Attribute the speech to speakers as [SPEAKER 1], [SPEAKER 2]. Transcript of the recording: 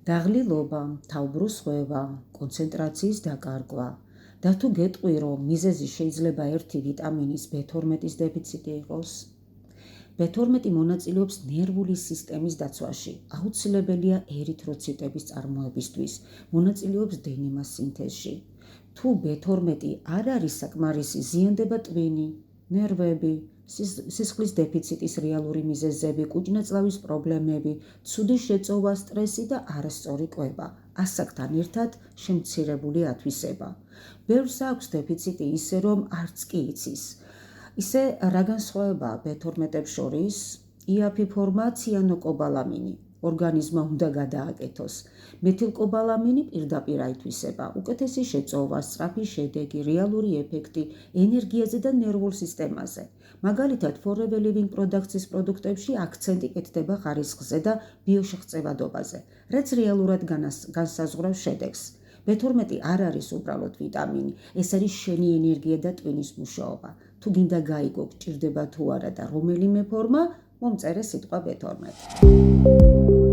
[SPEAKER 1] დაღლილობა, თავბრუსხვევა, კონცენტრაციის დაკარგვა და თუ გეტყვი, რომ მიზეზი შეიძლება ერთი ვიტამინის B12-ის დეფიციტი იყოს. B12 მონაწილეობს ნერვული სისტემის დაცვაში, აუცილებელია ერითროციტების წარმოებისთვის, მონაწილეობს დნმ-ს სინთეზში. თუ B12 არ არის საკმარისი, ზიანდება ტვინი, ნერვები, სისხლის დეფიციტის რეალური მიზეზები, კუჭნაწლავის პრობლემები, ცუდი შეწოვა, სტრესი და არასწორი კვება, ასაკთან ერთად შემცირებული ათვისება. ბევრს აქვს დეფიციტი ისე, რომ არც კი იცის. ისე რა განსხვავებაა B12-ებს შორის? იაფი ფორმა ციანოკობალამინი. ორგანიზმმა უნდა გადააკეთოს. მეთილკობალამინი პირდაპირ აითვისება, უკეთესი შეწოვა, სწრაფი შედეგი, რეალური ეფექტი ენერგიაზე და ნერვულ სისტემაზე. მაგალითად, Forever Living Products-ის პროდუქტებში აქცენტი კეთდება ხარისხზე და ბიოშეღწევადობაზე, რაც რეალურად განსაზღვრავს შედეგს. B12 არ არის უბრალოდ ვიტამინი, ეს არის შენი ენერგია და ტვინის მუშაობა. თუ გინდა გაიგო, გჭირდება თუ არა და რომელიმე ფორმა, მომწერე სიტყვა B12.